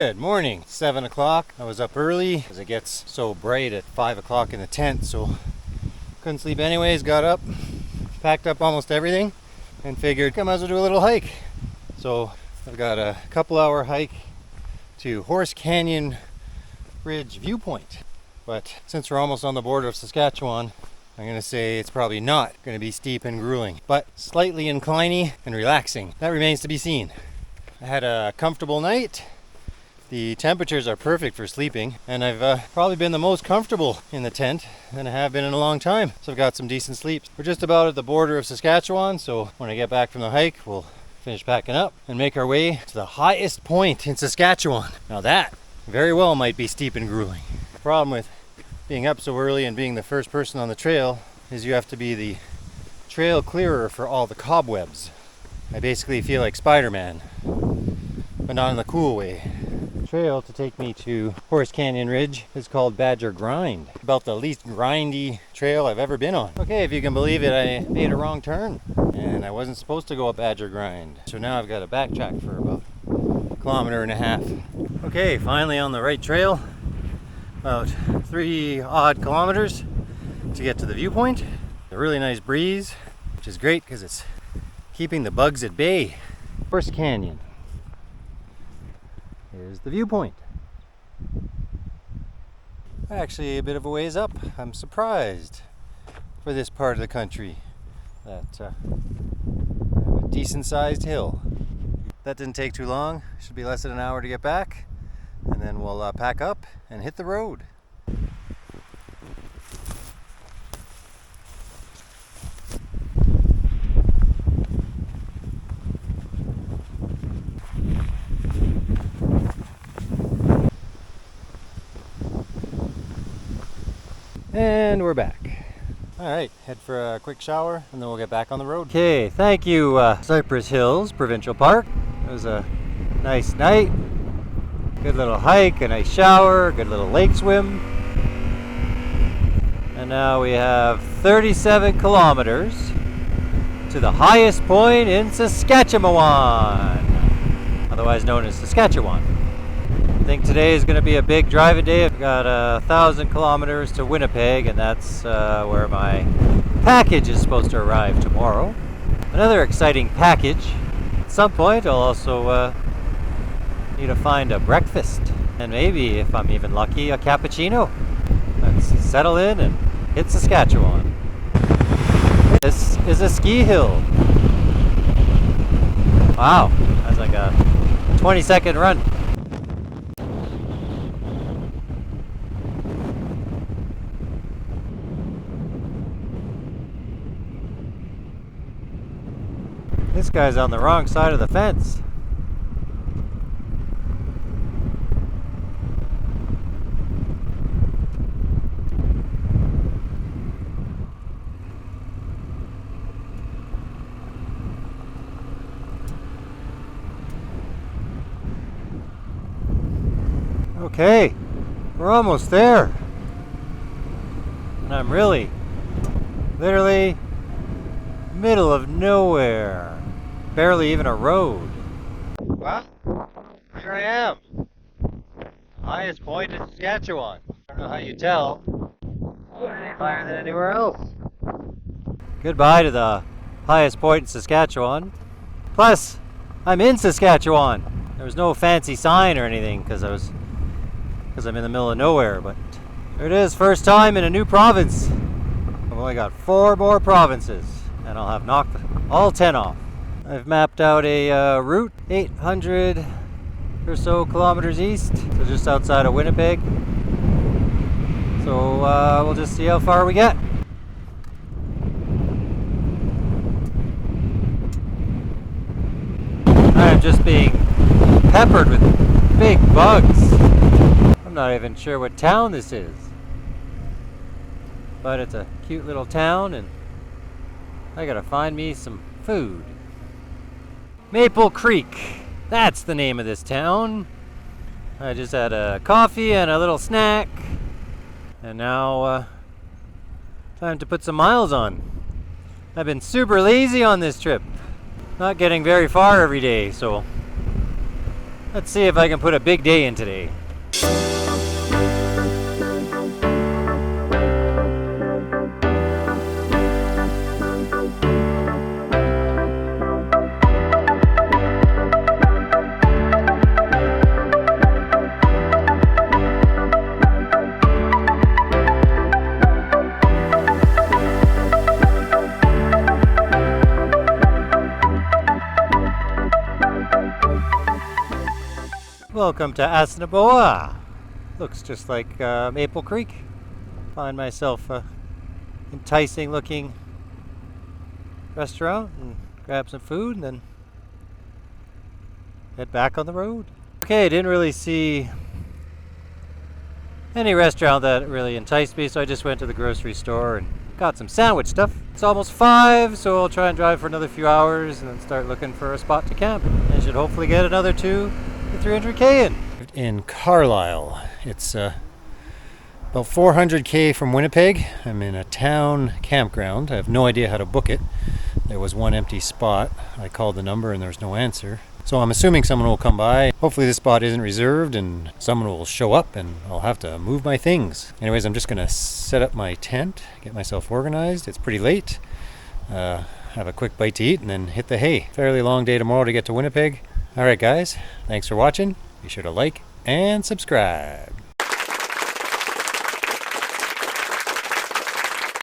Good morning, 7 o'clock. I was up early because it gets so bright at 5 o'clock in the tent, so couldn't sleep anyways. Got up, packed up almost everything, and figured I might as well do a little hike. So I've got a couple hour hike to Horse Canyon Ridge viewpoint. But since we're almost on the border of Saskatchewan, I'm going to say it's probably not going to be steep and grueling, but slightly inclining and relaxing. That remains to be seen. I had a comfortable night. The temperatures are perfect for sleeping, and I've probably been the most comfortable in the tent than I have been in a long time. So I've got some decent sleeps. We're just about at the border of Saskatchewan, so when I get back from the hike, we'll finish packing up and make our way to the highest point in Saskatchewan. Now that very well might be steep and grueling. The problem with being up so early and being the first person on the trail is you have to be the trail clearer for all the cobwebs. I basically feel like Spider-Man, but not in the cool way. Trail to take me to Horse Canyon Ridge is called Badger Grind. About the least grindy trail I've ever been on. Okay, if you can believe it, I made a wrong turn and I wasn't supposed to go up Badger Grind. So now I've got to backtrack for about a kilometer and a half. Okay, finally on the right trail. About 3 odd kilometers to get to the viewpoint. A really nice breeze, which is great because it's keeping the bugs at bay. Horse Canyon. Here's the viewpoint. Actually a bit of a ways up. I'm surprised for this part of the country that I have a decent sized hill. That didn't take too long. Should be less than an hour to get back, and then we'll pack up and hit the road. And we're back. All right, head for a quick shower and then we'll get back on the road. Okay, thank you Cypress Hills Provincial Park. It was a nice night. Good little hike, a nice shower, good little lake swim. And now we have 37 kilometers to the highest point in Saskatchewan, otherwise known as Saskatchewan. I think today is going to be a big driving day. I've got 1,000 kilometers to Winnipeg, and that's where my package is supposed to arrive tomorrow. Another exciting package. At some point I'll also need to find a breakfast, and maybe, if I'm even lucky, a cappuccino. Let's settle in and hit Saskatchewan. This is a ski hill. Wow, that's like a 20-second run. This guy's on the wrong side of the fence. Okay, we're almost there. And I'm really, literally, middle of nowhere. Barely even a road. Well, here I am. Highest point in Saskatchewan. I don't know how you tell. Any higher than anywhere else. Goodbye to the highest point in Saskatchewan. Plus, I'm in Saskatchewan. There was no fancy sign or anything because I'm in the middle of nowhere, but there it is, first time in a new province. I've only got 4 more provinces and I'll have knocked all 10 off. I've mapped out a route 800 or so kilometers east, so just outside of Winnipeg. So we'll just see how far we get. I'm just being peppered with big bugs. I'm not even sure what town this is, but it's a cute little town and I gotta find me some food. Maple Creek, that's the name of this town. I just had a coffee and a little snack, and now time to put some miles on. I've been super lazy on this trip, not getting very far every day, so Let's see if I can put a big day in today. Welcome to Assiniboia. Looks just like Maple Creek. Find myself a enticing looking restaurant and grab some food and then head back on the road. Okay, didn't really see any restaurant that really enticed me, so I just went to the grocery store and got some sandwich stuff. It's almost 5, so I'll try and drive for another few hours and then start looking for a spot to camp. I should hopefully get another 2 to 300k in Carlisle. It's about 400k from Winnipeg. I'm in a town campground. I have no idea how to book it. There was one empty spot. I called the number and there was no answer. So I'm assuming someone will come by. Hopefully this spot isn't reserved and someone will show up and I'll have to move my things. Anyways, I'm just gonna set up my tent, get myself organized. It's pretty late. Have a quick bite to eat and then hit the hay. Fairly long day tomorrow to get to Winnipeg. Alright guys, thanks for watching. Be sure to like and subscribe.